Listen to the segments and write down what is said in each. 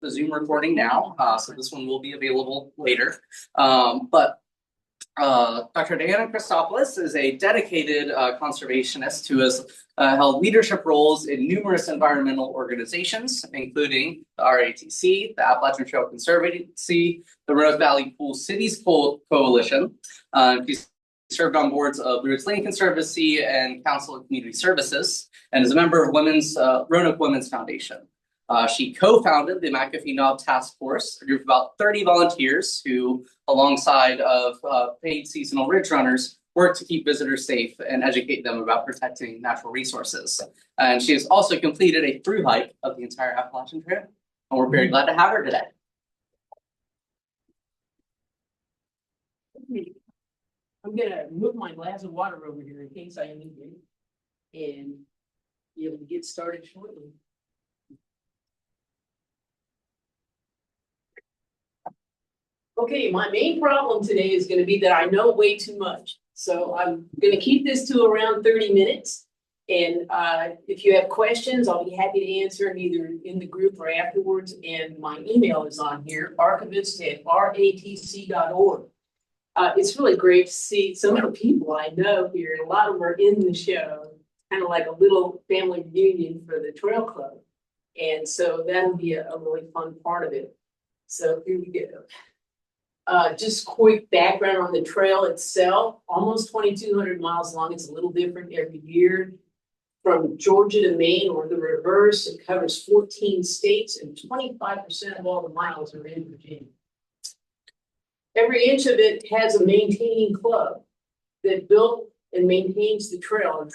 a Zoom recording now, so this one will be available later. But Dr. Diana Christopulos is a dedicated conservationist who has held leadership roles in numerous environmental organizations, including the RATC, the Appalachian Trail Conservancy, the Roanoke Valley Pool Cities Coalition. She's served on boards of Blue Ridge Land Conservancy and Council of Community Services, and is a member of Roanoke Women's Foundation. She co-founded the McAfee Knob Task Force, a group of about 30 volunteers who, alongside of paid seasonal ridge runners, work to keep visitors safe and educate them about protecting natural resources. And she has also completed a through hike of the entire Appalachian Trail, and we're very glad to have her today. I'm gonna move my glass of water over here in case I need it, and be able to get started shortly. Okay, my main problem today is going to be that I know way too much. So I'm going to keep this to around 30 minutes. And if you have questions, I'll be happy to answer them either in the group or afterwards. And my email is on here, archivist@ratc.org. It's really great to see some of the people I know here. And a lot of them are in the show, kind of like a little family reunion for the Trail Club. And so that'll be a really fun part of it. So here we go. Just quick background on the trail itself, almost 2,200 miles long. It's a little different every year. From Georgia to Maine or the reverse, it covers 14 states and 25% of all the miles are in Virginia. Every inch of it has a maintaining club that built and maintains the trail,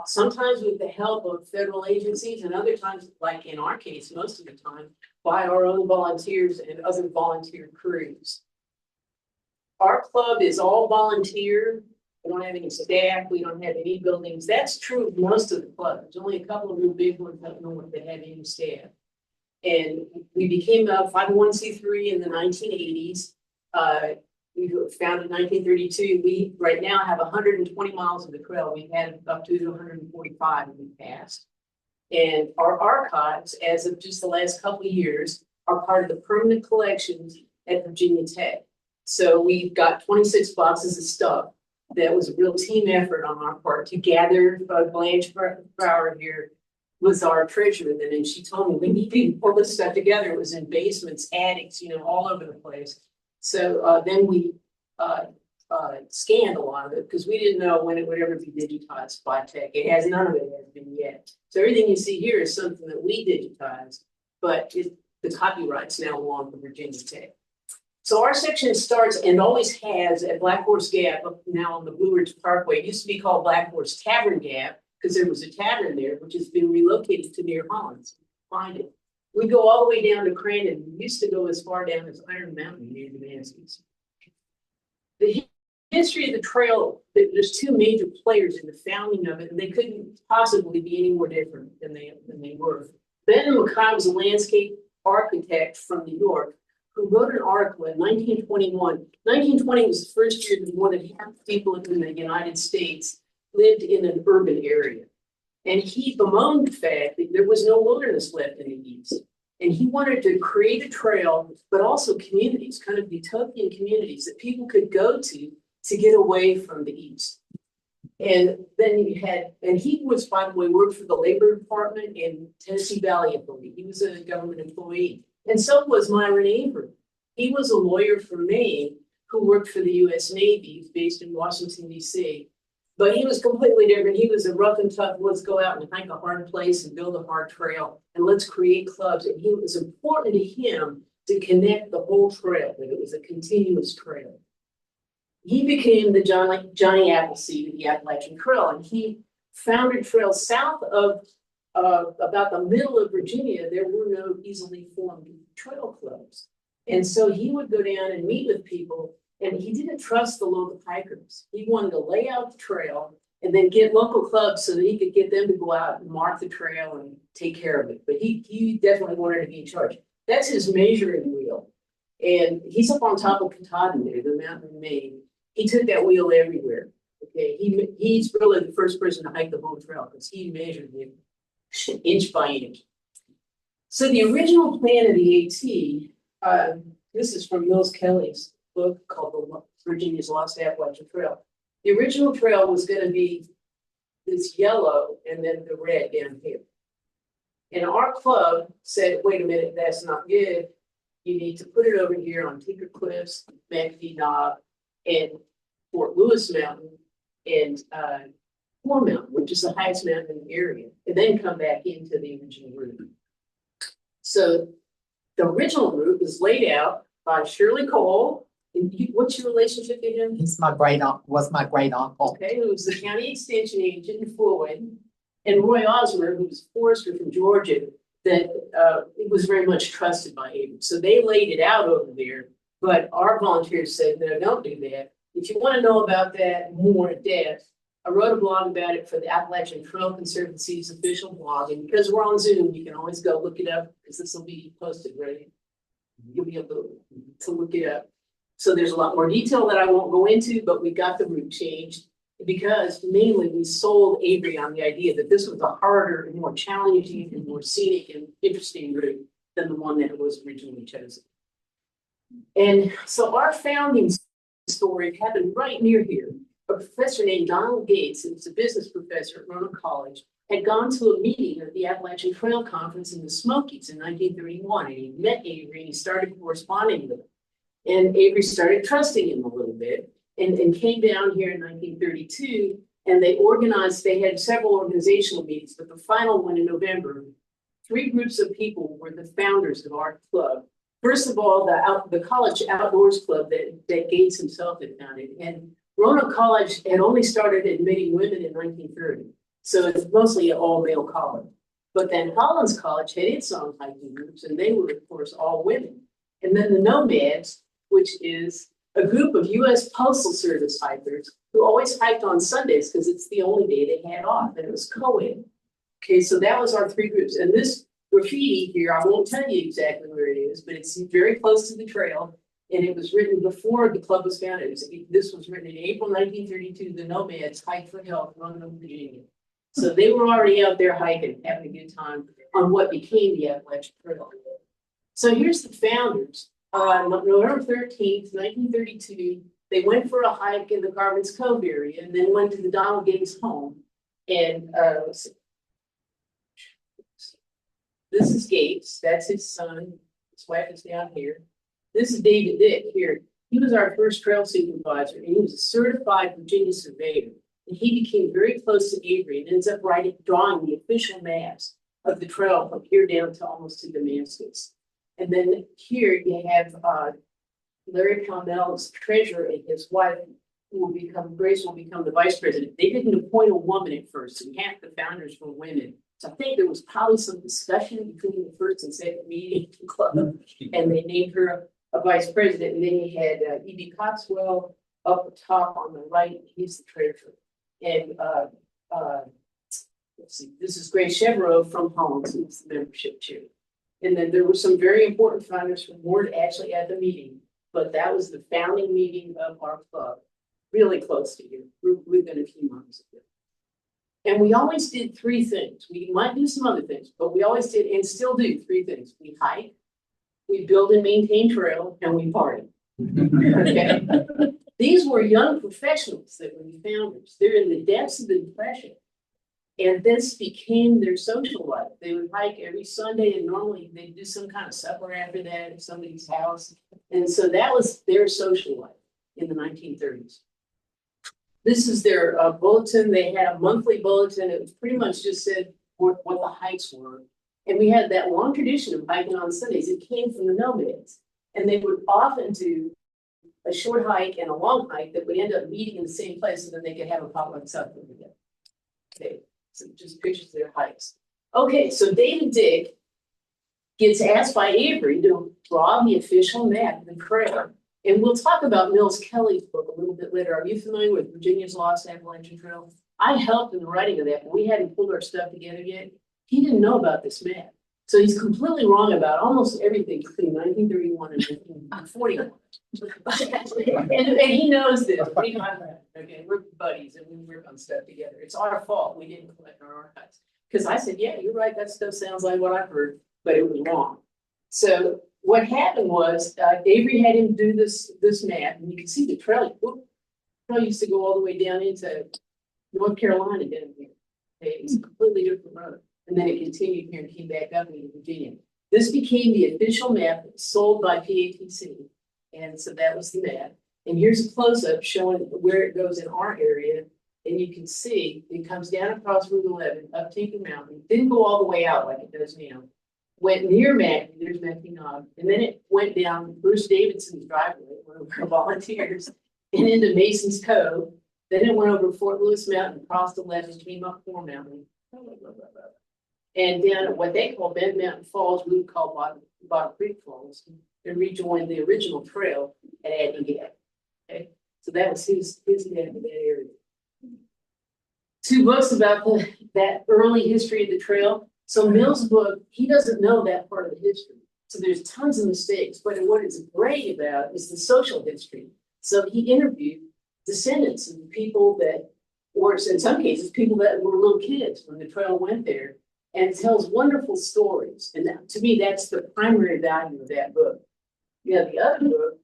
sometimes with the help of federal agencies and other times, like in our case, most of the time, by our own volunteers and other volunteer crews. Our club is all volunteer. We don't have any staff. We don't have any buildings. That's true of most of the clubs. There's only a couple of real big ones up north that have any staff. And we became a 501c3 in the 1980s. We were founded in 1932. We right now have 120 miles of the trail. We've had up to 145 in the past. And our archives, as of just the last couple of years, are part of the permanent collections at Virginia Tech. So we've got 26 boxes of stuff. That was a real team effort on our part to gather. Blanche Brower here was our treasurer then, and she told me we need to pull this stuff together. It was in basements, attics, all over the place. So then we scanned a lot of it because we didn't know when it would ever be digitized by tech. None of it has been yet. So everything you see here is something that we digitized, but the copyrights now belong to Virginia Tech. So our section starts and always has at Black Horse Gap, now on the Blue Ridge Parkway. It used to be called Black Horse Tavern Gap because there was a tavern there, which has been relocated to near Holland. Find it. We go all the way down to Crandon. We used to go as far down as Iron Mountain near Damascus. The history of the trail, there's two major players in the founding of it, and they couldn't possibly be any more different than they were. Ben McAfee was a landscape architect from New York who wrote an article in 1921. 1920 was the first year that more than half the people in the United States lived in an urban area. And he bemoaned the fact that there was no wilderness left in the East. And he wanted to create a trail, but also communities, kind of utopian communities that people could go to get away from the East. And then he was, by the way, worked for the Labor Department in Tennessee Valley, I believe. He was a government employee. And so was Myron Avery. He was a lawyer from Maine who worked for the U.S. Navy, based in Washington, D.C. But he was completely different. He was a rough and tough, let's go out and hike a hard place and build a hard trail, and let's create clubs. And it was important to him to connect the whole trail, that it was a continuous trail. He became the Johnny Appleseed of the Appalachian Trail, and he founded trails south of about the middle of Virginia. There were no easily formed trail clubs. And so he would go down and meet with people, and he didn't trust the local hikers. He wanted to lay out the trail and then get local clubs so that he could get them to go out and mark the trail and take care of it. But he definitely wanted to be in charge. That's his measuring wheel. And he's up on top of Katahdin there, the mountain in Maine. He took that wheel everywhere. Okay, he's really the first person to hike the whole trail because he measured it inch by inch. So the original plan of the AT, this is from Mills Kelly's book called Virginia's Lost Appalachian Trail. The original trail was gonna be this yellow and then the red down here. And our club said, wait a minute, that's not good. You need to put it over here on Tinker Cliffs, McAfee Knob, and Fort Lewis Mountain, and Moore Mountain, which is the highest mountain in the area, and then come back into the original route. So the original route was laid out by Shirley Cole. And what's your relationship to him? He's was my great uncle. Okay, who was the county extension agent in Floyd, and Roy Osmer, who was a forester from Georgia, that it was very much trusted by Avery. So they laid it out over there, but our volunteers said, no, don't do that. If you want to know about that more in depth, I wrote a blog about it for the Appalachian Trail Conservancy's official blog, and because we're on Zoom, you can always go look it up, because this will be posted, right? You'll be able to look it up. So there's a lot more detail that I won't go into, but we got the route changed because mainly we sold Avery on the idea that this was a harder and more challenging and more scenic and interesting route than the one that was originally chosen. And so our founding story happened right near here. A professor named Donald Gates, who was a business professor at Roanoke College, had gone to a meeting at the Appalachian Trail Conference in the Smokies in 1931, and he met Avery and he started corresponding with him. And Avery started trusting him a little bit and came down here in 1932, and they had several organizational meetings, but the final one in November, 3 groups of people were the founders of our club. First of all, the college outdoors club that Gates himself had founded. And Roanoke College had only started admitting women in 1930. So it's mostly an all-male college. But then Hollins College had its own hiking groups, and they were, of course, all women. And then the Nomads, which is a group of U.S. Postal Service hikers who always hiked on Sundays because it's the only day they had off, and it was co-ed. Okay, so that was our 3 groups. And this graffiti here, I won't tell you exactly where it is, but it's very close to the trail. And it was written before the club was founded. This was written in April 1932. The Nomads hiked for health, Roanoke, Virginia. So they were already out there hiking, having a good time on what became the Appalachian Trail. So here's the founders. November 13th, 1932, they went for a hike in the Carvins Cove area and then went to the Donald Gates home. And this is Gates, that's his son. His wife is down here. This is David Dick here. He was our first trail supervisor, and he was a certified Virginia surveyor. And he became very close to Avery and ends up drawing the official maps of the trail from here down to almost to Damascus. And then here you have Larry Connell's treasurer and his wife, Grace will become the vice president. They didn't appoint a woman at first, and half the founders were women. So I think there was probably some discussion between the first and second meeting of the club, and they named her a vice president. And then you had E.B. Coxwell up the top on the right. He's the treasurer. And let's see, this is Grace Chevreau from Hollins, who's the membership chair. And then there were some very important founders who weren't actually at the meeting, but that was the founding meeting of our club, really close to here. We've been a few months ago. And we always did 3 things. We might do some other things, but we always did and still do 3 things. We hike, we build and maintain trail, and we party. Okay. These were young professionals that were the founders. They're in the depths of the Depression. And this became their social life. They would hike every Sunday, and normally they'd do some kind of supper after that at somebody's house. And so that was their social life in the 1930s. This is their bulletin. They had a monthly bulletin. It was pretty much just said what the hikes were. And we had that long tradition of hiking on Sundays. It came from the Nomads. And they would often do a short hike and a long hike that would end up meeting in the same place, and then they could have a potluck supper together. Okay. So just pictures of their hikes. Okay, so David Dick gets asked by Avery to draw the official map of the trail. And we'll talk about Mills Kelly's book a little bit later. Are you familiar with Virginia's Lost Appalachian Trail? I helped in the writing of that, but we hadn't pulled our stuff together yet. He didn't know about this map. So he's completely wrong about almost everything between 1931 and 1941. and he knows this. Okay, we're buddies and we work on stuff together. It's our fault we didn't collect our archives. Because I said, yeah, you're right. That stuff sounds like what I've heard. but it was wrong. So what happened was, Avery had him do this map, and you can see the trail. The trail used to go all the way down into North Carolina down here. Okay, it's a completely different road. And then it continued here and came back up into Virginia. This became the official map sold by PATC. And so that was the map. And here's a close-up showing where it goes in our area. And you can see it comes down across Route 11, up Tinker Mountain. Didn't go all the way out like it does now. Went near McAfee, there's McAfee Knob. And then it went down Bruce Davidson's driveway, one of our volunteers, and into Mason's Cove. Then it went over Fort Lewis Mountain, crossed 11, came up 4 Mountain. And down at what they call Bend Mountain Falls, we would call Bottom Creek Falls, and rejoined the original trail at Addie Gap. Okay, so that was his dad in that area. 2 books about that early history of the trail. So Mill's book, he doesn't know that part of the history. So there's tons of mistakes, but what it's great about is the social history. So he interviewed descendants of people that, or in some cases, people that were little kids when the trail went there, and it tells wonderful stories. And that, to me, that's the primary value of that book. You know, the other book,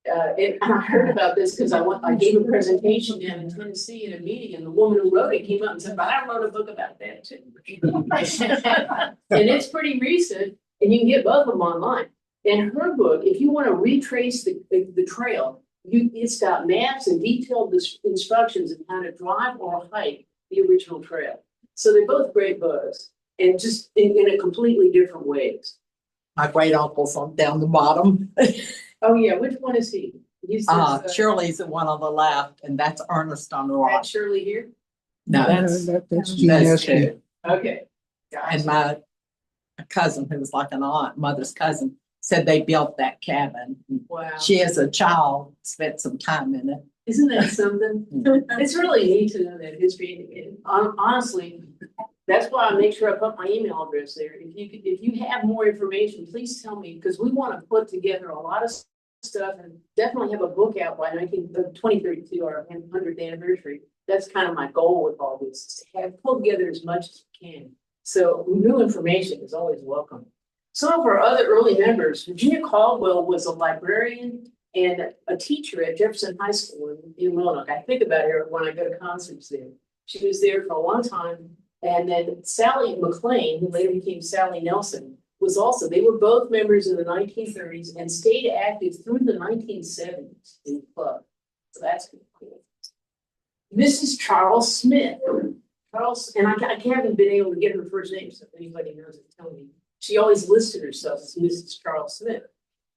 and I heard about this because I gave a presentation down in Tennessee in a meeting, and the woman who wrote it came up and said, "But I wrote a book about that too." And it's pretty recent, and you can get both of them online. And her book, if you want to retrace the trail, it's got maps and detailed instructions on how to drive or hike the original trail. So they're both great books, and just in a completely different ways. My great uncle's on down the bottom. Oh yeah, which one is he? He's this, Shirley's the one on the left, and that's Ernest on the Pat right. Shirley here. No, That's that's GS. two. Okay. And my cousin, who was like an aunt, mother's cousin, said they built that cabin. Wow. She, as a child, spent some time in it. Isn't that something? It's really neat to know that history. And honestly, that's why I make sure I put my email address there. If you have more information, please tell me, because we want to put together a lot of stuff and definitely have a book out by 2032, our 100th anniversary. That's kind of my goal with all this, is to have pull together as much as we can. So new information is always welcome. Some of our other early members, Virginia Caldwell was a librarian and a teacher at Jefferson High School in Roanoke. I think about her when I go to concerts there. She was there for a long time. And then Sally McLean, who later became Sally Nelson, was also, they were both members in the 1930s and stayed active through the 1970s in the club. So that's cool. Mrs. Charles Smith. Charles, and I haven't been able to get her first name, so if anybody knows it, tell me. She always listed herself as Mrs. Charles Smith.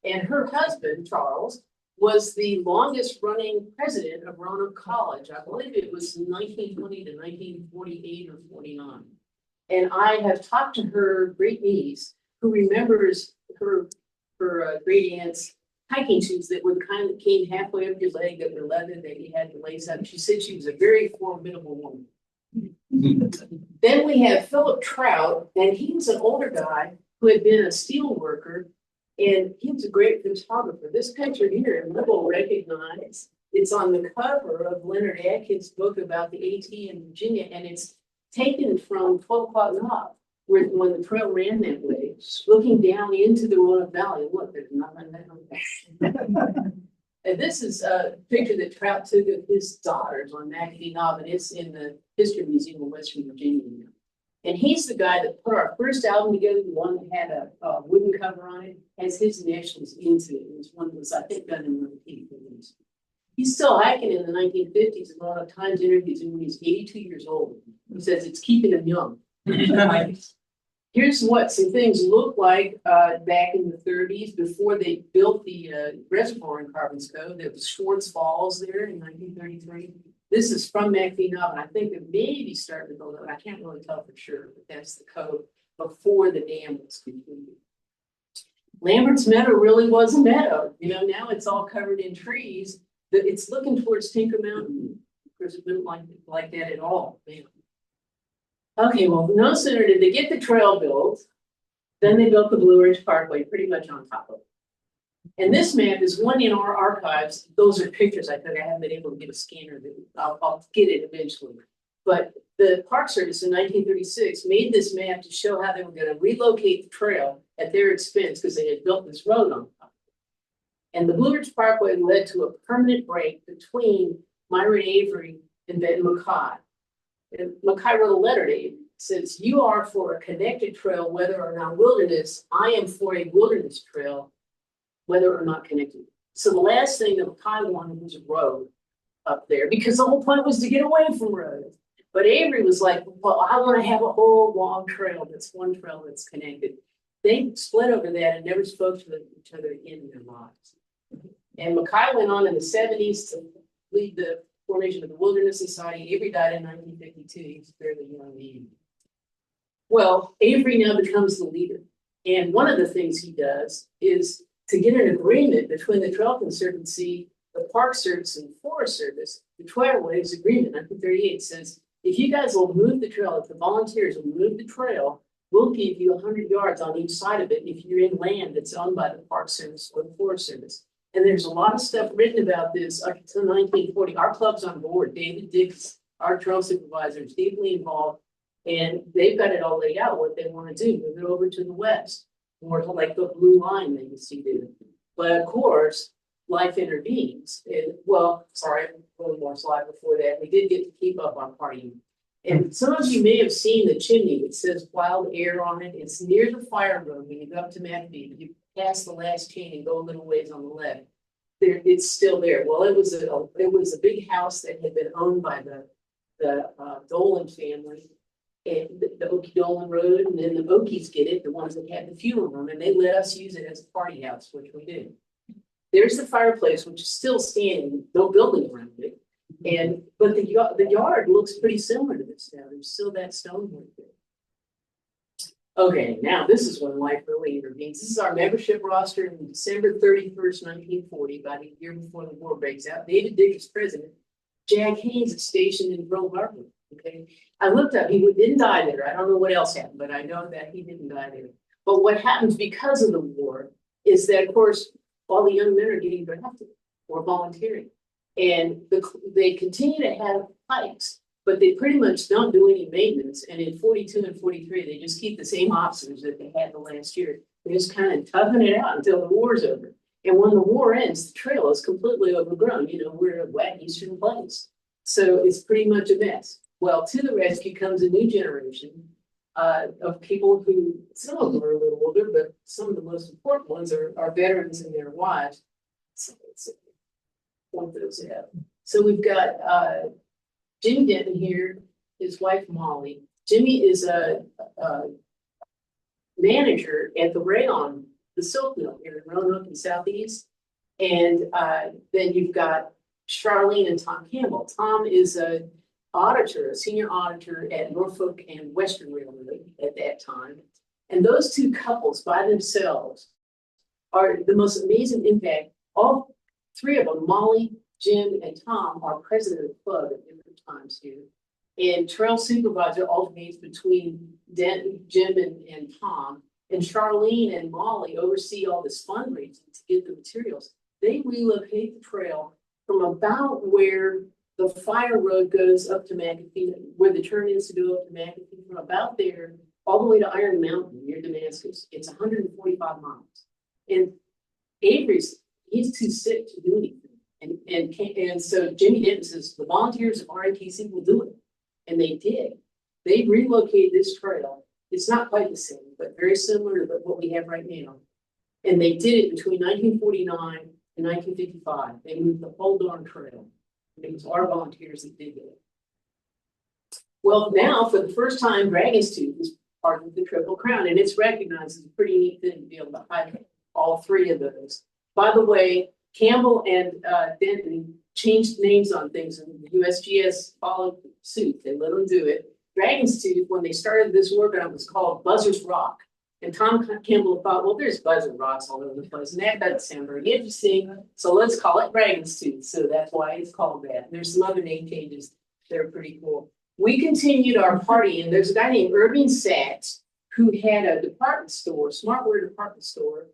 And her husband, Charles, was the longest running president of Roanoke College. I believe it was 1920 to 1948 or 49. And I have talked to her great niece, who remembers her great aunt's hiking shoes that were the kind that came halfway up your leg, that were leather, that you had to lace up. She said she was a very formidable woman. Then we have Philip Trout, and he was an older guy who had been a steel worker, and he was a great photographer. This picture here, you will recognize, it's on the cover of Leonard Adkins' book about the AT in Virginia, and it's taken from 12 O'Clock Knob, where when the trail ran that way, looking down into the Roanoke Valley. Look, there's nothing there. And this is a picture that Trout took of his daughters on McAfee Knob, and it's in the History Museum of Western Virginia now. And he's the guy that put our first album together, the one that had a wooden cover on it, has his initials into it. It was one that was, I think, done in the 1950s. He's still hiking in the 1950s, and a lot of times interviews him when he's 82 years old. He says it's keeping him young. Here's what some things looked like back in the 30s before they built the reservoir in Carvins Cove. There was Schwartz Falls there in 1933. This is from McAfee Knob, and I think they're maybe starting to build it. I can't really tell for sure, but that's the cove before the dam was completed. Lambert's Meadow really was a meadow. You know, now it's all covered in trees. It's looking towards Tinker Mountain. Of course, it didn't like that at all. Man. Okay, well, no sooner did they get the trail built, then they built the Blue Ridge Parkway pretty much on top of it. And this map is one in our archives. Those are pictures I took. I haven't been able to get a scanner. I'll get it eventually. But the Park Service in 1936 made this map to show how they were going to relocate the trail at their expense because they had built this road on top. And the Blue Ridge Parkway led to a permanent break between Myron Avery and Ben Mackay. And Mackay wrote a letter to Avery. Says, you are for a connected trail, whether or not wilderness. I am for a wilderness trail, whether or not connected. So the last thing that Mackay wanted was a road up there, because the whole point was to get away from roads. But Avery was like, well, I want to have a whole long trail that's one trail that's connected. They split over that and never spoke to each other again in their lives. And Mackay went on in the 70s to lead the formation of the Wilderness Society. Avery died in 1952. He was fairly young. Well, Avery now becomes the leader. And one of the things he does is to get an agreement between the Trail Conservancy, the Park Service, and the Forest Service. The Trailways Agreement, 1938, says, if you guys will move the trail, if the volunteers will move the trail, we'll give you 100 yards on each side of it if you're in land that's owned by the Park Service or the Forest Service. And there's a lot of stuff written about this up until 1940. Our club's on board. David Dix, our trail supervisor, is deeply involved. And they've got it all laid out what they want to do, move it over to the west, more like the blue line that you see there. But of course, life intervenes. And well, sorry, one more slide before that. We did get to keep up our partying. And some of you may have seen the chimney. It says Wild Air on it. It's near the fire road when you go up to McAfee. You pass the last chain and go a little ways on the left. There, it's still there. Well, it was a big house that had been owned by the Dolan family. And the Okie Dolan Road, and then the Okies get it, the ones that had the funeral room, and they let us use it as a party house, which we did. There's the fireplace, which is still standing, no building around it. But the yard looks pretty similar to this now. There's still that stonework there. Okay, now this is when life really intervenes. This is our membership roster on December 31st, 1940, about a year before the war breaks out. David Dick is president. Jack Haynes is stationed in Pearl Harbor. Okay, I looked up, he didn't die there. I don't know what else happened, but I know that he didn't die there. But what happens because of the war is that, of course, all the young men are getting drafted or volunteering. And they continue to have hikes, but they pretty much don't do any maintenance. And in 42 and 43, they just keep the same officers that they had the last year. They're just kind of toughing it out until the war's over. And when the war ends, the trail is completely overgrown. You know, we're a wet eastern place. So it's pretty much a mess. Well, to the rescue comes a new generation of people who, some of them are a little older, but some of the most important ones are veterans and their wives. So let's point those out. So we've got Jimmy Denton here, his wife Molly. Jimmy is a manager at the Rayon, the silk mill here in Roanoke and Southeast. And then you've got Charlene and Tom Campbell. Tom is a senior auditor at Norfolk and Western Railroad at that time. And those two couples by themselves are the most amazing impact. All three of them, Molly, Jim, and Tom, are president of the club at different times here. And trail supervisor alternates between Jim and Tom. And Charlene and Molly oversee all this fundraising to get the materials. They relocate the trail from about where the fire road goes up to McAfee, where the turn is to go up to McAfee, from about there all the way to Iron Mountain near Damascus. It's 145 miles. And Avery's, he's too sick to do anything. And so Jimmy Denton says, the volunteers of RATC will do it. And they did. They relocated this trail. It's not quite the same, but very similar to what we have right now. And they did it between 1949 and 1955. They moved the whole darn trail. It was our volunteers that did it. Well, now for the first time, Dragon's Tooth is part of the Triple Crown, and it's recognized as a pretty neat thing to be able to hike all three of those. By the way, Campbell and Denton changed names on things, and the USGS followed suit. They let them do it. Dragon's Tooth, when they started this work, it was called Buzzard's Rock. And Tom Campbell thought, well, there's buzzard rocks all over the place, and that doesn't sound very interesting. So let's call it Dragon's Tooth. So that's why it's called that. There's some other name changes. They're pretty cool. We continued our party, and there's a guy named Irving Sachs who had a department store, Smartwear department store.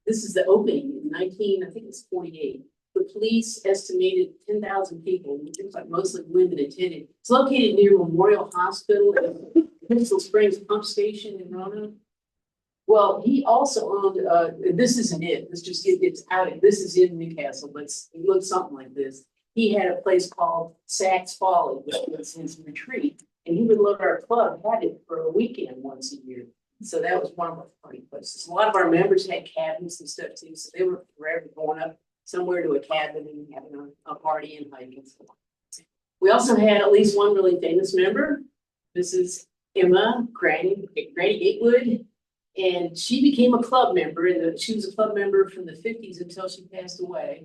This is the opening in I think it's 48. The police estimated 10,000 people, which looks like mostly women attended. It's located near Memorial Hospital and Crystal Springs Pump Station in Roanoke. Well, he also owned, this isn't it, it's out, this is in Newcastle, but it looks something like this. He had a place called Saks Folly, which was his retreat, and he would let our club had it for a weekend once a year. So that was one of our party places. A lot of our members had cabins and stuff too, so they were forever going up somewhere to a cabin and having a party and hiking. We also had at least one really famous member. This is Emma Granny Gatewood. And she became a club member, and she was a club member from the 50s until she passed away.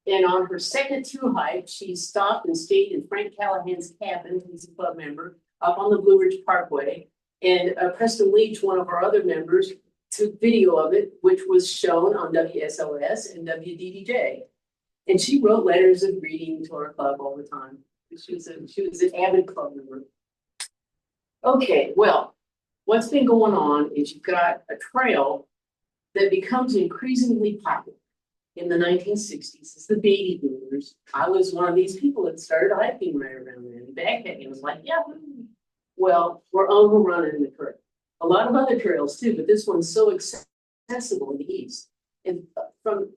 And on her second through hike, she stopped and stayed in Frank Callahan's cabin. He's a club member up on the Blue Ridge Parkway. And Preston Leach, one of our other members, took video of it, which was shown on WSLS and WDDJ. And she wrote letters of greeting to our club all the time. She was an avid club member. Okay, well. What's been going on is you've got a trail that becomes increasingly popular in the 1960s. It's the baby boomers. I was one of these people that started hiking right around then. Backpacking was like, yeah, well, we're overrunning the trail. A lot of other trails too, but this one's so accessible in the east. And from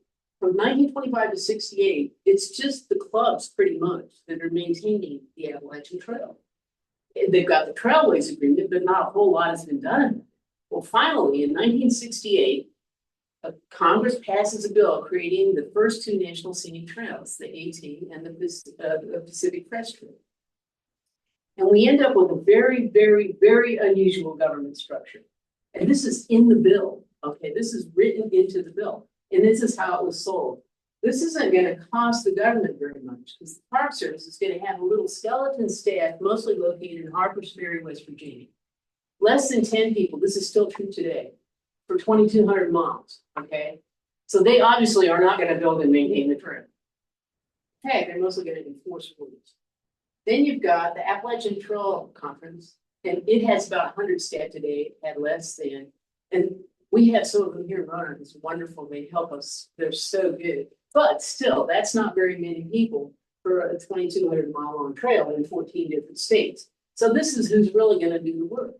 1925 to 68, it's just the clubs pretty much that are maintaining the Appalachian Trail. They've got the Trailways Agreement, but not a whole lot has been done. Well, finally, in 1968, Congress passes a bill creating the first two national scenic trails, the AT and the Pacific Crest Trail. And we end up with a very, very, very unusual government structure. And this is in the bill, okay? This is written into the bill. And this is how it was sold. This isn't going to cost the government very much because the Park Service is going to have a little skeleton staff, mostly located in Harpers Ferry, West Virginia. Less than 10 people, this is still true today, for 2,200 miles, okay? So they obviously are not going to build and maintain the trail. Okay, they're mostly going to enforce rules. Then you've got the Appalachian Trail Conference, and it has about 100 staff today, it had less than, and we have some of them here in Roanoke. It's wonderful, they help us, they're so good. But still, that's not very many people for a 2,200 mile long trail in 14 different states. So this is who's really going to do the work.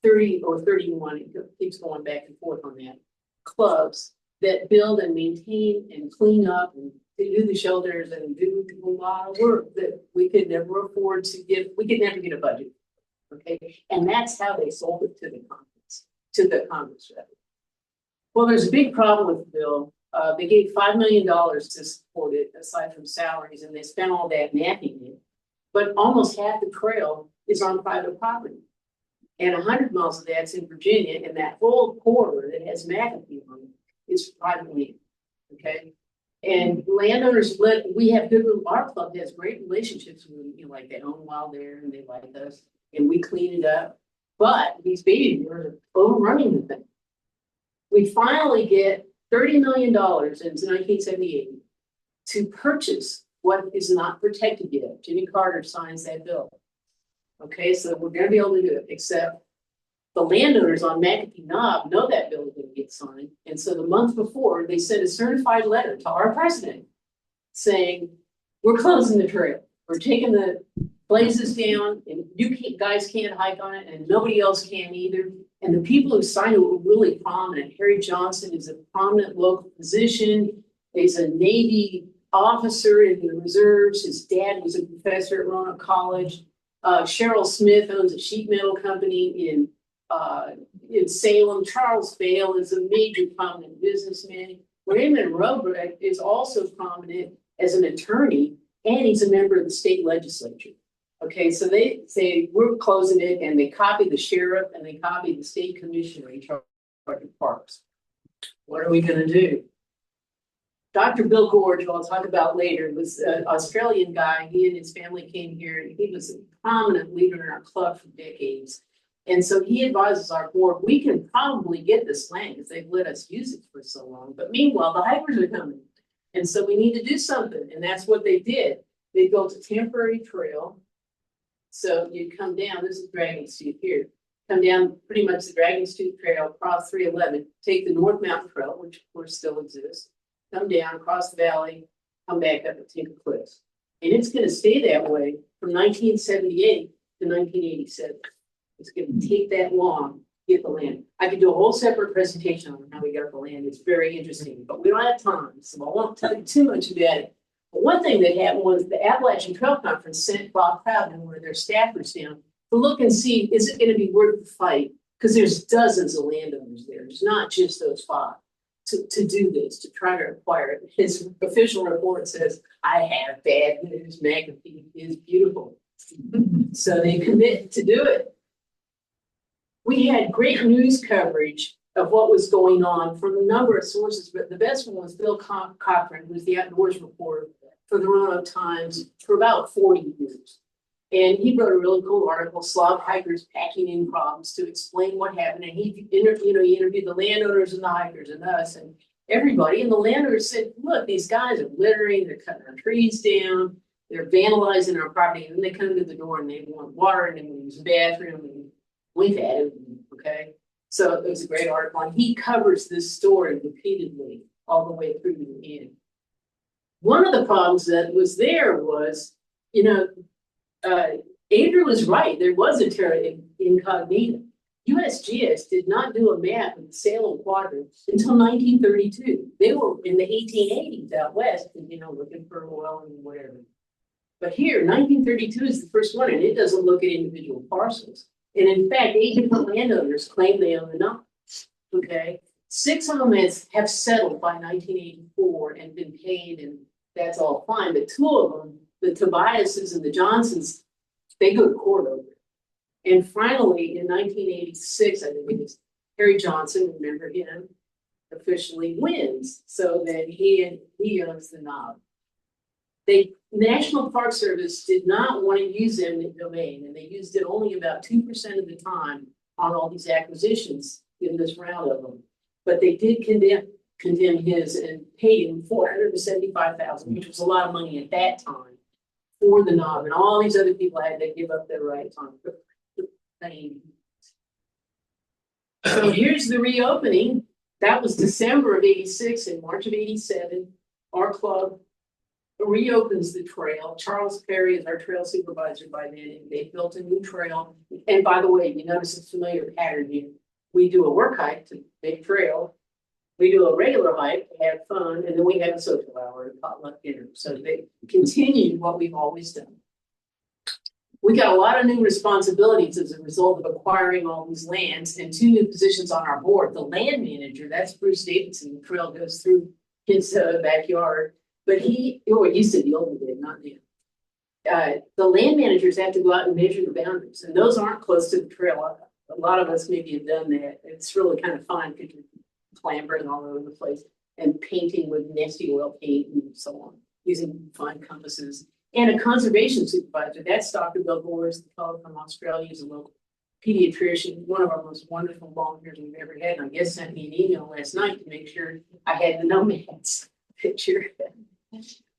30 or 31, it keeps going back and forth on that. Clubs that build and maintain and clean up and do the shelters and do a lot of work that we could never afford to give. We could never get a budget. Okay. And that's how they sold it to the Congress, rather. Well, there's a big problem with the bill. They gave $5 million to support it, aside from salaries, and they spent all that mapping it. But almost half the trail is on private property. And 100 miles of that's in Virginia, and that whole corridor that has McAfee on it is private land, okay? And landowners, we have good, our club has great relationships with them, you know, like they own while there and they like us, and we clean it up. But these baby boomers are overrunning the thing. We finally get $30 million in 1978 to purchase what is not protected yet. Jimmy Carter signs that bill. Okay, so we're going to be able to do it, except the landowners on McAfee Knob know that bill is going to get signed. And so the month before, they sent a certified letter to our president saying, we're closing the trail. We're taking the blazes down, and you guys can't hike on it, and nobody else can either. And the people who signed it were really prominent. Harry Johnson is a prominent local physician. He's a Navy officer in the reserves. His dad was a professor at Roanoke College. Cheryl Smith owns a sheet metal company in Salem. Charles Vail is a major prominent businessman. Raymond Robrecht is also prominent as an attorney, and he's a member of the state legislature. Okay, so they say we're closing it, and they copy the sheriff and they copy the state commissioner in charge of parks. What are we going to do? Dr. Bill Gorge, who I'll talk about later, was an Australian guy. He and his family came here, and he was a prominent leader in our club for decades. And so he advises our board, we can probably get this land because they've let us use it for so long. But meanwhile, the hikers are coming. And so we need to do something. And that's what they did. They built a temporary trail. So you come down, this is Dragon's Tooth here. Come down pretty much the Dragon's Tooth Trail, cross 311, take the North Mountain Trail, which of course still exists. Come down, across the valley, come back up at Tinker Cliffs. And it's going to stay that way from 1978 to 1987. It's going to take that long get the land. I could do a whole separate presentation on how we got the land. It's very interesting, but we don't have time, so I won't tell you too much about it. But one thing that happened was the Appalachian Trail Conference sent Bob Proud and one of their staffers down to look and see, is it gonna be worth the fight? Because there's dozens of landowners there. There's not just those 5 to do this, to try to acquire it. His official report says, I have bad news, McAfee is beautiful. So they commit to do it. We had great news coverage of what was going on from a number of sources, but the best one was Bill Cochran, who's the outdoors reporter for the Roanoke Times for about 40 years. And he wrote a really cool article, Slav Hikers Packing in Problems, to explain what happened. And he interviewed the landowners and the hikers and us and everybody. And the landowners said, look, these guys are littering, they're cutting our trees down, they're vandalizing our property. And then they come to the door and they want water and they want to use the bathroom. And we've had it, okay? So it was a great article. And he covers this story repeatedly all the way through to the end. One of the problems that was there was, Andrew was right. There was a terra incognita. USGS did not do a map of the Salem Quadrant until 1932. They were in the 1880s out west, looking for oil and whatever. But here, 1932 is the first one, and it doesn't look at individual parcels. And in fact, 8 different landowners claim they own the Knob. Okay, 6 of them have settled by 1984 and been paid, and that's all fine. But 2 of them, the Tobiases and the Johnsons, they go to court over it. And finally, in 1986, I think it is, Harry Johnson, remember him, officially wins. So then he owns the Knob. The National Park Service did not want to use eminent domain, and they used it only about 2% of the time on all these acquisitions in this round of them. But they did condemn his and paid him $475,000, which was a lot of money at that time, for the Knob, and all these other people had to give up their rights on the thing. So here's the reopening. That was December of '86. In March of '87, our club reopens the trail. Charles Perry is our trail supervisor by then, and they built a new trail. And by the way, you notice a familiar pattern here. We do a work hike to make trail. We do a regular hike to have fun, and then we have a social hour and potluck dinner. So they continue what we've always done. We got a lot of new responsibilities as a result of acquiring all these lands and 2 new positions on our board. The land manager, that's Bruce Davidson. The trail goes through his backyard, but he used to be older than not now. The land managers have to go out and measure the boundaries, and those aren't close to the trail. A lot of us maybe have done that. It's really kind of fun because you're clambering all over the place and painting with nasty oil paint and so on, using fine compasses. And a conservation supervisor, that's Dr. Bill Boers, the fellow from Australia. He's a local pediatrician, one of our most wonderful volunteers we've ever had. And I guess sent me an email last night to make sure I had the Nomads picture.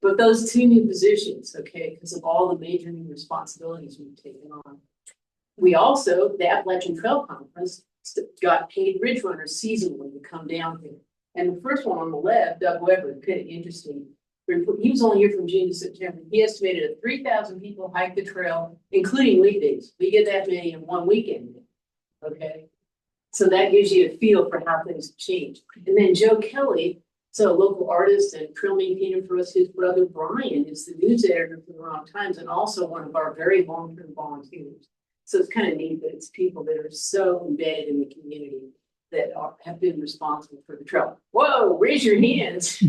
But those 2 new positions, okay, because of all the major new responsibilities we've taken on. We also, the Appalachian Trail Conference, got paid ridge runners seasonally to come down here. And the first one on the left, Doug Weber, kind of interesting. He was only here from June to September. He estimated that 3,000 people hiked the trail, including weekdays. We get that many in one weekend. Okay. So that gives you a feel for how things change. And then Joe Kelly, so a local artist and trail maintainer for us, his brother Brian is the news editor for the Roanoke Times and also one of our very long-term volunteers. So it's kind of neat that it's people that are so embedded in the community that have been responsible for the trail. Whoa, raise your hands.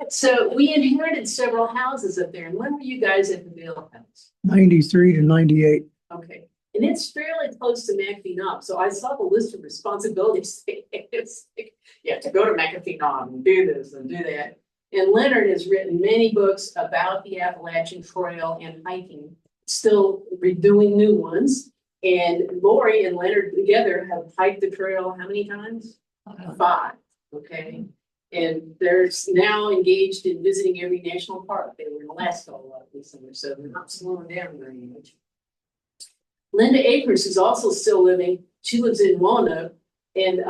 So we inherited several houses up there. And when were you guys at the Vale House? 93 to 98. Okay. And it's fairly close to McAfee Knob. So I saw the list of responsibilities. It's like, you have to go to McAfee Knob and do this and do that. And Leonard has written many books about the Appalachian Trail and hiking, still redoing new ones. And Lori and Leonard together have hiked the trail how many times? 5. Okay. And they're now engaged in visiting every national park. They were in Alaska a lot this summer, so they're not slowing down very much. Linda Akers is also still living. She lives in Roanoke, and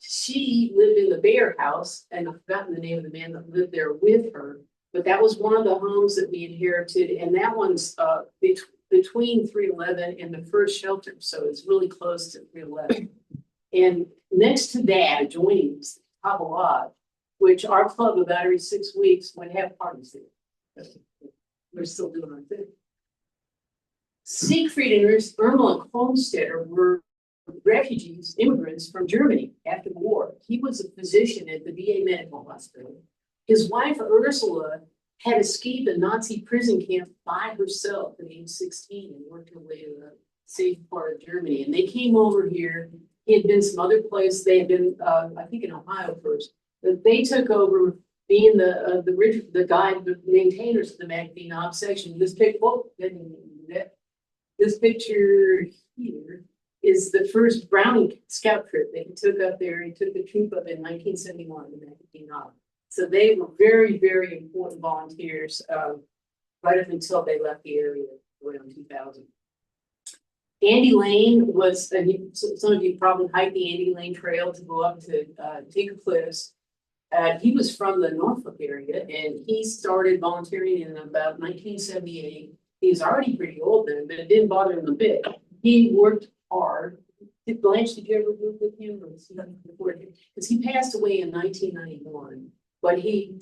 she lived in the Bear House, and I've forgotten the name of the man that lived there with her. But that was one of the homes that we inherited, and that one's between 311 and the first shelter, so it's really close to 311. And next to that, adjoining is Cabo Lodge, which our club about every 6 weeks would have parties there. We're still doing our thing. Siegfried and Irma Homestetter were refugees, immigrants from Germany after the war. He was a physician at the VA Medical Hospital. His wife, Ursula, had escaped a Nazi prison camp by herself at age 16 and worked her way to the safe part of Germany. And they came over here. He had been some other place. They had been, I think, in Ohio first. But they took over being the guide, the maintainers of the McAfee Knob section. This picture here is the first Browning scout trip that he took up there. He took the troop up in 1971 to McAfee Knob. So they were very, very important volunteers right up until they left the area around 2000. Andy Lane was, some of you probably hiked the Andy Lane Trail to go up to Tinker Cliffs. He was from the Norfolk area, and he started volunteering in about 1978. He was already pretty old then, but it didn't bother him a bit. He worked hard. Blanche, did you ever work with him? Because he passed away in 1991. But he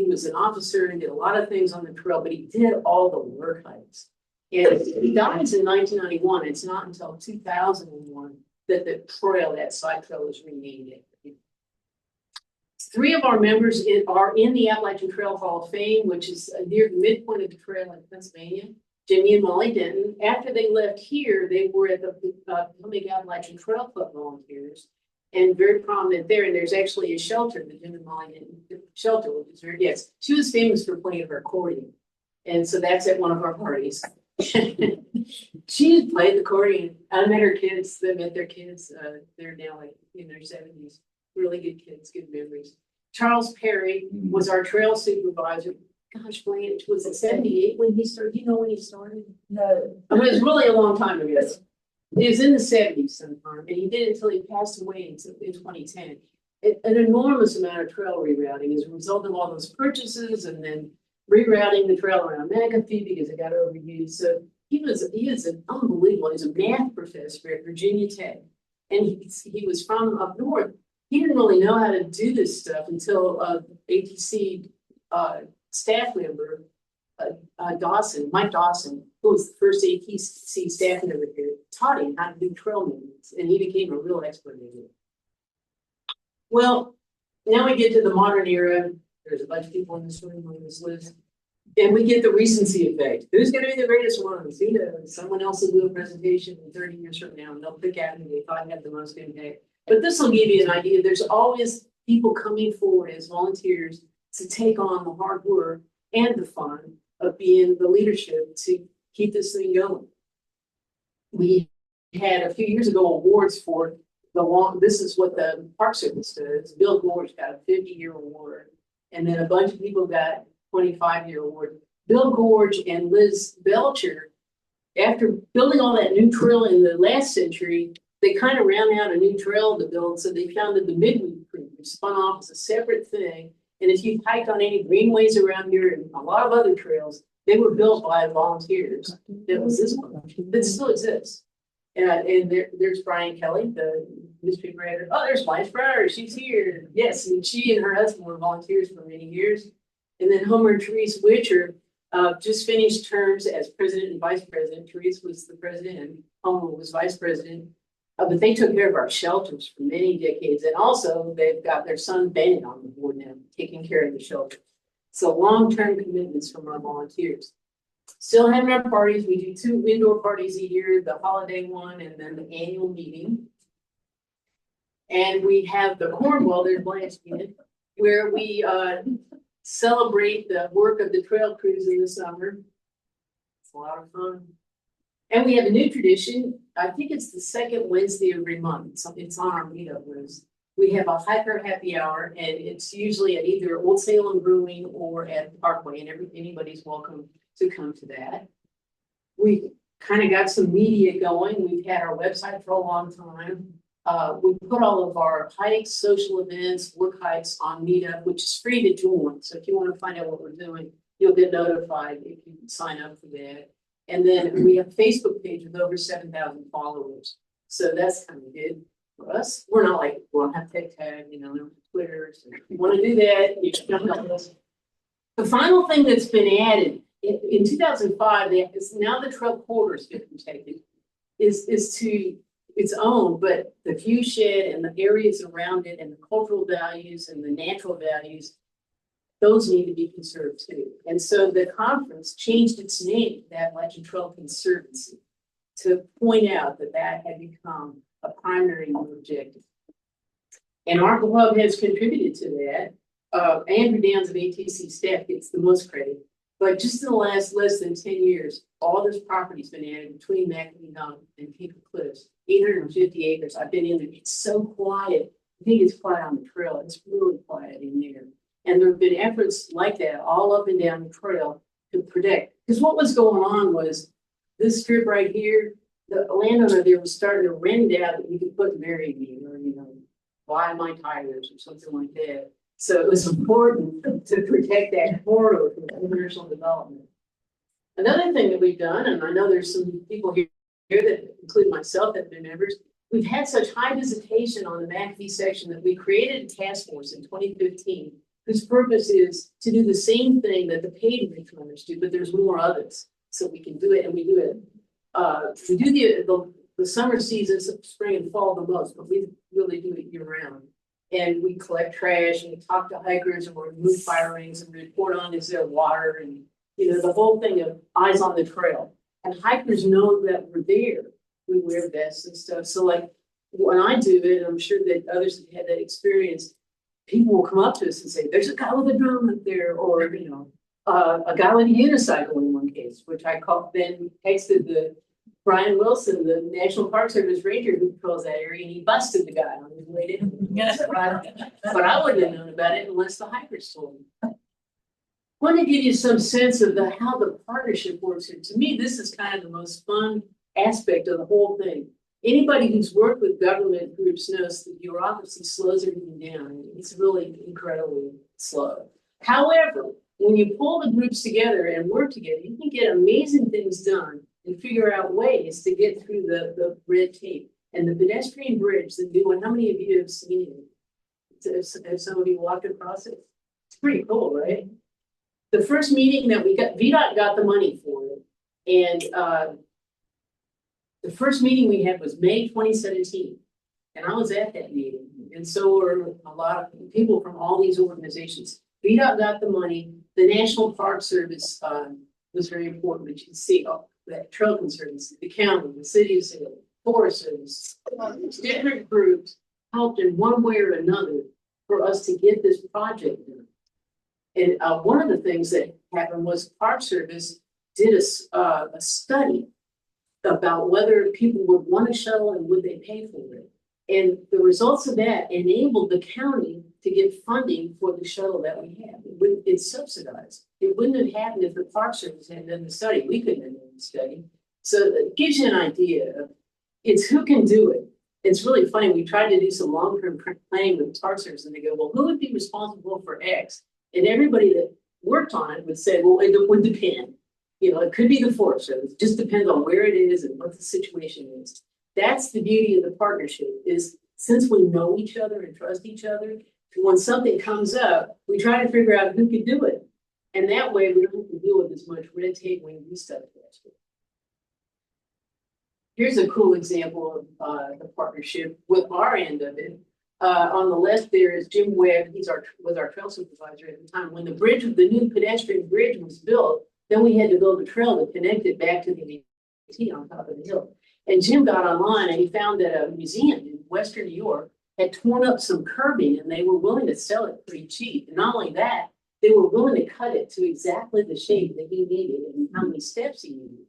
was an officer and did a lot of things on the trail, but he did all the work hikes. And he dies in 1991. It's not until 2001 that the trail, that side trail, was renamed. Three of our members are in the Appalachian Trail Hall of Fame, which is near the midpoint of the trail in Pennsylvania. Jimmy and Molly Denton. After they left here, they were at the Roanoke Appalachian Trail Club volunteers, and very prominent there. And there's actually a shelter, the Jim and Molly Denton shelter, which is very, yes, she was famous for playing her accordion. And so that's at one of our parties. She played the accordion. I met her kids, they met their kids. They're now like in their 70s. Really good kids, good memories. Charles Perry was our trail supervisor. Gosh, Blanche, was it 78 when he started? Do you know when he started? No. I mean, it was really a long time ago. He was in the 70s sometime, and he did it until he passed away in 2010. An enormous amount of trail rerouting as a result of all those purchases, and then rerouting the trail around McAfee because it got overused. So he was an unbelievable. He was a math professor at Virginia Tech, and he was from up north. He didn't really know how to do this stuff until ATC staff member Mike Dawson, who was the first ATC staff member here, taught him how to do trail movements, and he became a real expert in it. Well, now we get to the modern era. There's a bunch of people in this room on this list, and we get the recency effect. Who's going to be the greatest ones? You know, someone else will do a presentation 30 years from now, and they'll pick out who they thought had the most impact. But this will give you an idea. There's always people coming forward as volunteers to take on the hard work and the fun of being the leadership to keep this thing going. We had a few years ago awards for this is what the Park Service does. Bill Gorge got a 50-year award, and then a bunch of people got 25-year award. Bill Gorge and Liz Belcher, after building all that new trail in the last century, they kind of ran out a new trail to build, so they founded the Midweek Creek, which spun off as a separate thing. And if you hiked on any greenways around here and a lot of other trails, they were built by volunteers. That was this one that still exists. And there's Brian Kelly, the newspaper editor. Oh, there's Blanche Breyer. She's here. Yes, and she and her husband were volunteers for many years. And then Homer and Therese Witcher just finished terms as president and vice president. Therese was the president and Homer was vice president. But they took care of our shelters for many decades. And also they've got their son Bennett on the board now, taking care of the shelter. So long-term commitments from our volunteers. Still having our parties. We do 2 indoor parties a year, the holiday one and then the annual meeting. And we have the Cornwall, there's Blanche again, where we celebrate the work of the trail crews in the summer. It's a lot of fun. And we have a new tradition. I think it's the second Wednesday of every month. It's on our meetup list. We have a hiker happy hour, and it's usually at either Old Salem Brewing or at Parkway, and anybody's welcome to come to that. We kind of got some media going. We've had our website for a long time. We put all of our hikes, social events, work hikes on Meetup, which is free to join. So if you want to find out what we're doing, you'll get notified if you sign up for that. And then we have a Facebook page with over 7,000 followers. So that's kind of good for us. We're not like, we don't have TikTok, you know, no Twitter. So if you want to do that, you can come help us. The final thing that's been added in 2005, now the trail corridor has been protected, is to its own, but the view shed and the areas around it and the cultural values and the natural values, those need to be conserved too. And so the conference changed its name, the Appalachian Trail Conservancy, to point out that that had become a primary objective. And our club has contributed to that. Andrew Downs of ATC staff gets the most credit. But just in the last less than 10 years, all this property's been added between McAfee Knob and People Cliffs, 850 acres. I've been in there. It's so quiet. I think it's quiet on the trail. It's really quiet in there. And there have been efforts like that all up and down the trail to protect. Because what was going on was this strip right here, the landowner there was starting to rent out that you could put Mary in or, you know, buy my tires or something like that. So it was important to protect that corridor from commercial development. Another thing that we've done, and I know there's some people here that include myself that have been members, we've had such high visitation on the McAfee section that we created a task force in 2015 whose purpose is to do the same thing that the paid reclaimers do, but there's more of it. So we can do it, and we do it. We do the summer seasons, spring and fall the most, but we really do it year round. And we collect trash and we talk to hikers and we remove fire rings and report on is there water and, you know, the whole thing of eyes on the trail. And hikers know that we're there. We wear vests and stuff. So like when I do it, I'm sure that others have had that experience. People will come up to us and say, there's a guy with a drum up there, or, you know, a guy with a unicycle in one case, which I then texted the Brian Wilson, the National Park Service ranger who patrols that area, and he busted the guy on his way down. But I wouldn't have known about it unless the hikers told me. I want to give you some sense of how the partnership works here. To me, this is kind of the most fun aspect of the whole thing. Anybody who's worked with government groups knows the bureaucracy slows everything down. It's really incredibly slow. However, when you pull the groups together and work together, you can get amazing things done and figure out ways to get through the red tape. And the pedestrian bridge, the new one, how many of you have seen it? Have some of you walked across it? It's pretty cool, right? The first meeting that we got, VDOT got the money for it. And the first meeting we had was May 2017. And I was at that meeting. And so were a lot of people from all these organizations. VDOT got the money. The National Park Service was very important, but you can see that Trail Conservancy, the county, the city of Salem, Forest Service, different groups helped in one way or another for us to get this project done. And one of the things that happened was Park Service did a study about whether people would want a shuttle and would they pay for it. And the results of that enabled the county to get funding for the shuttle that we have. It's subsidized. It wouldn't have happened if the Park Service had done the study. We couldn't have done the study. So it gives you an idea of it's who can do it. It's really funny. We tried to do some long-term planning with the Park Service and they go, well, who would be responsible for X? And everybody that worked on it would say, well, it would depend. You know, it could be the Forest Service. It just depends on where it is and what the situation is. That's the beauty of the partnership is since we know each other and trust each other, when something comes up, we try to figure out who can do it. And that way we don't have to deal with as much red tape when we do stuff. Here's a cool example of the partnership with our end of it. On the left there is Jim Webb. Was our trail supervisor at the time. When the new pedestrian bridge was built, then we had to build a trail to connect it back to the AT on top of the hill. And Jim got online and he found that a museum in Western New York had torn up some curbing and they were willing to sell it pretty cheap. And not only that, they were willing to cut it to exactly the shape that he needed and how many steps he needed.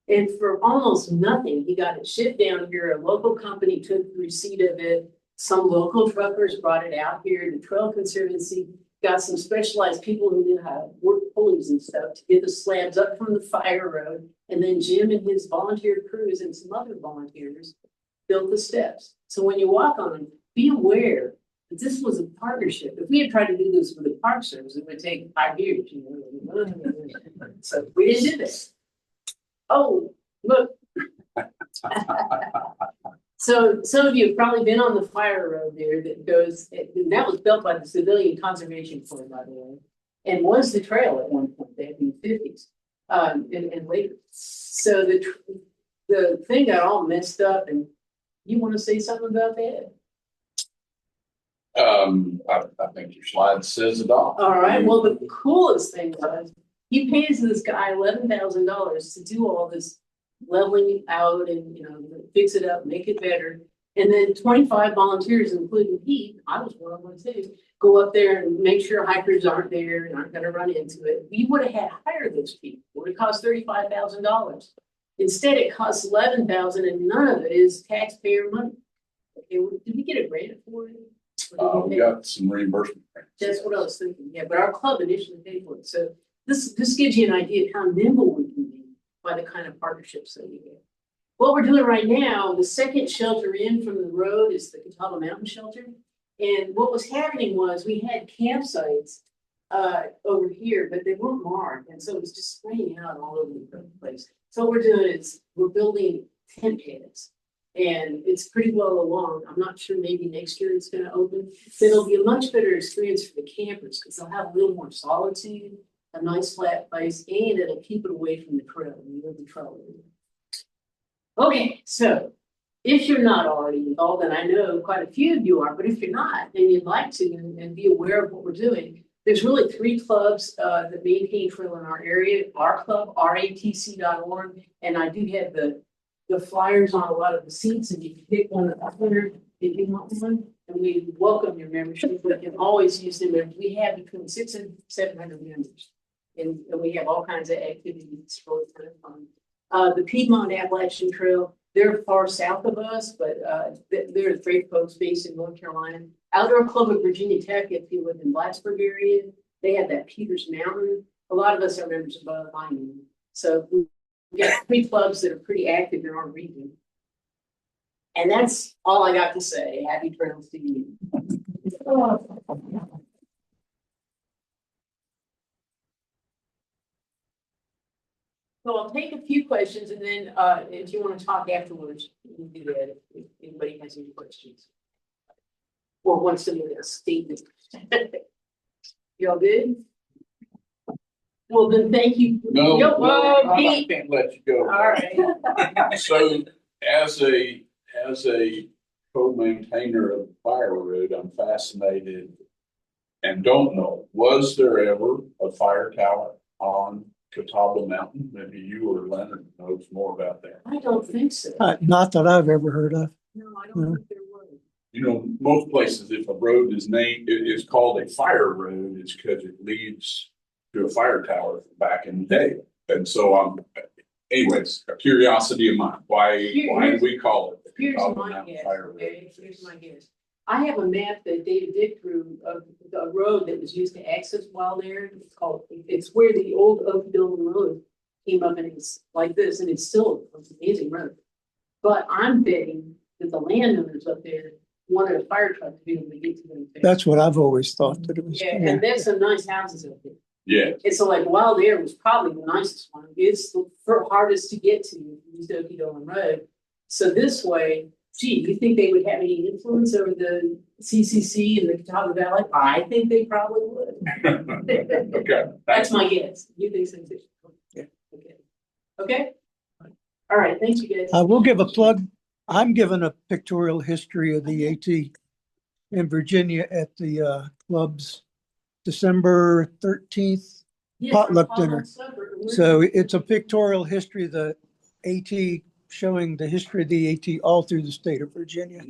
And for almost nothing, he got it shipped down here. A local company took the receipt of it. Some local truckers brought it out here. The Trail Conservancy got some specialized people who knew how to work pulleys and stuff to get the slabs up from the fire road. And then Jim and his volunteer crews and some other volunteers built the steps. So when you walk on them, be aware that this was a partnership. If we had tried to do this with the Park Service, it would take 5 years. You know? So we didn't do this. Oh, look. So some of you have probably been on the fire road there that goes, that was built by the Civilian Conservation Corps, by the way. And was the trail at one point, back in the fifties, and later. So the thing got all messed up, and you want to say something about that? I think your slide says it all. All right, well, the coolest thing was, he pays this guy $11,000 to do all this leveling out and, fix it up, make it better. And then 25 volunteers, including Pete, I was one of them too, go up there and make sure hikers aren't there and aren't gonna run into it. We would have had to hire those people. It would have cost $35,000. Instead, it costs $11,000 and none of it is taxpayer money. Okay, did we get a grant for it? We got some reimbursement. That's what I was thinking, yeah, but our club initially paid for it, so this gives you an idea of how nimble we can be by the kind of partnerships that we get. What we're doing right now, the second shelter in from the road is the Catawba Mountain Shelter. And what was happening was we had campsites over here, but they weren't marked, and so it was just spraying out all over the place. So what we're doing is we're building tent pads. And it's pretty well along. I'm not sure, maybe next year it's gonna open. But it'll be a much better experience for the campers because they'll have a little more solitude, a nice flat place, and it'll keep it away from the trail, the trail. Okay, so if you're not already involved, and I know quite a few of you are, but if you're not, and you'd like to and be aware of what we're doing, there's really 3 clubs that maintain trail in our area. Our club, RATC.org, and I do have the flyers on a lot of the seats, and you can pick one up there if you want one. And we welcome your membership. We can always use them. We have between 600 and 700 members, and we have all kinds of activities. It's really kind of fun. The Piedmont Appalachian Trail, they're far south of us, but they're great folks based in North Carolina. Outdoor Club of Virginia Tech, if you live in Blacksburg area, they have that Peters Mountain. A lot of us are members of both. So we got 3 clubs that are pretty active in our region. And that's all I got to say. Happy trails to you. So I'll take a few questions, and then if you want to talk afterwards, you can do that if anybody has any questions. Or wants to make a statement. Y'all good? Well, then thank you. No, Yo, whoa, I Pete. can't let you go. All right. So as a co-maintainer of the fire road, I'm fascinated and don't know, was there ever a fire tower on Catawba Mountain? Maybe you or Leonard knows more about that. I don't think so. Not that I've ever heard of. No, I don't think there was. Most places, if a road is named, it is called a fire road, it's because it leads to a fire tower back in the day. And so anyways, a curiosity of mine, why do we call it? Here's my guess, okay? Here's my guess. I have a map that David Dick drew of the road that was used to access Wild Air. It's where the old Oak Building Road came up, and it's like this, and it's still an amazing road. But I'm betting that the landowners up there wanted a fire truck to be able to get to them. That's what I've always thought that it was. Yeah, and there's some nice houses up there. Yeah. And so like Wild Air was probably the nicest one. It's the hardest to get to, East Okie Dolan Road. So this way, gee, you think they would have any influence over the CCC and the Catawba Valley? I think they probably would. Okay. That's my guess. You think so too? Yeah. Okay. Okay. All right. Thank you guys. I will give a plug. I'm giving a pictorial history of the AT in Virginia at the club's December 13th Yes, potluck our dinner. supper. So it's a pictorial history of the AT, showing the history of the AT all through the state of Virginia.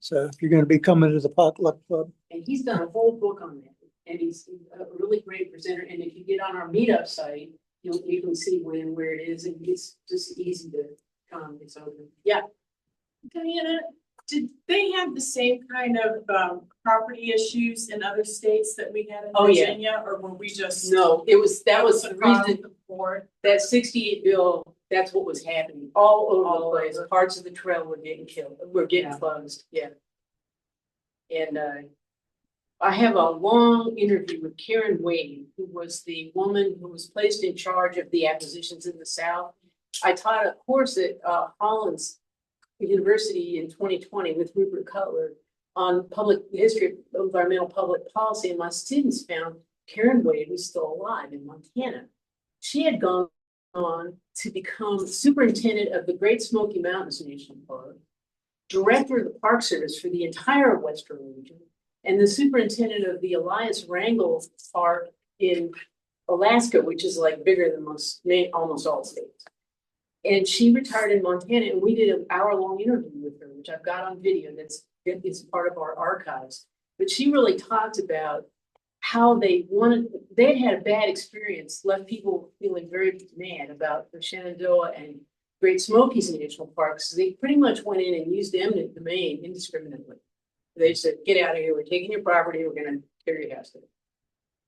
So if you're going to be coming to the potluck club, And he's done a whole book on that. And he's a really great presenter. And if you get on our meetup site, you can see when and where it is. And it's just easy to come. It's open. Yeah. Diana, did they have the same kind of property issues in other states that we had in Oh, yeah. Virginia, or were we just? No, that was the reason for that 68 bill, that's what was happening all over the place. Parts of the trail were getting closed. Yeah. And I have a long interview with Karen Wade, who was the woman who was placed in charge of the acquisitions in the South. I taught a course at Hollins University in 2020 with Rupert Cutler on public history of environmental public policy, and my students found Karen Wade was still alive in Montana. She had gone on to become superintendent of the Great Smoky Mountains National Park, director of the Park Service for the entire Western region, and the superintendent of the Elias Wrangell Park in Alaska, which is like bigger than almost all states. And she retired in Montana, and we did an hour-long interview with her, which I've got on video. It's part of our archives. But she really talked about how they'd had a bad experience, left people feeling very mad about the Shenandoah and Great Smokies National Parks. They pretty much went in and used the eminent domain indiscriminately. They said, get out of here, we're taking your property, we're gonna tear your house down.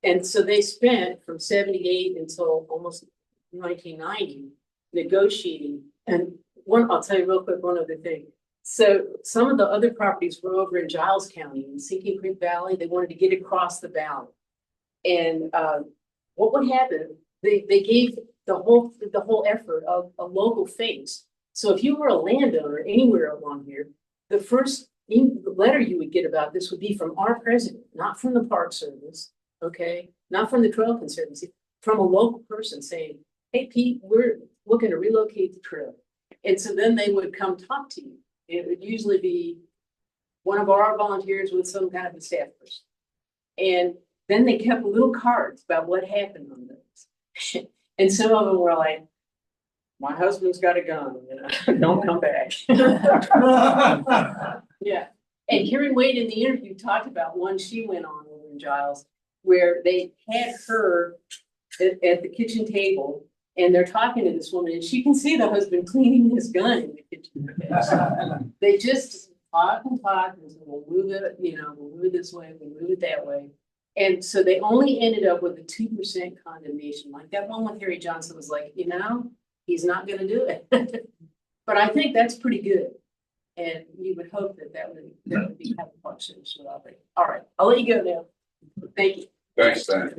And so they spent from 78 until almost 1990 negotiating. And I'll tell you real quick, one other thing. So some of the other properties were over in Giles County in Sinking Creek Valley. They wanted to get across the valley. And what would happen, they gave the whole effort of a local face. So if you were a landowner anywhere along here, the first letter you would get about this would be from our president, not from the Park Service, okay? Not from the Trail Conservancy, from a local person saying, hey, Pete, we're looking to relocate the trail. And so then they would come talk to you. It would usually be one of our volunteers with some kind of a staff person. And then they kept little cards about what happened on those. And some of them were like, my husband's got a gun, don't come back. Yeah. And Karen Wade in the interview talked about one she went on over in Giles, where they had her at the kitchen table, and they're talking to this woman, and she can see the husband cleaning his gun in the kitchen. They just talk and say, we'll move it, we'll move it this way, we'll move it that way. And so they only ended up with a 2% condemnation. Like that one with Harry Johnson was like, he's not gonna do it. But I think that's pretty good. And you would hope that would be how the Park Service would operate. All right, I'll let you go now. Thank you. Thanks, Dan.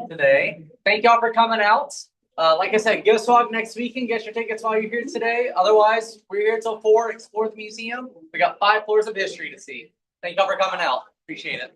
Today. Thank y'all for coming out. Like I said, go swag next week and get your tickets while you're here today. Otherwise, we're here till 4, explore the museum. We got 5 floors of history to see. Thank y'all for coming out. Appreciate it.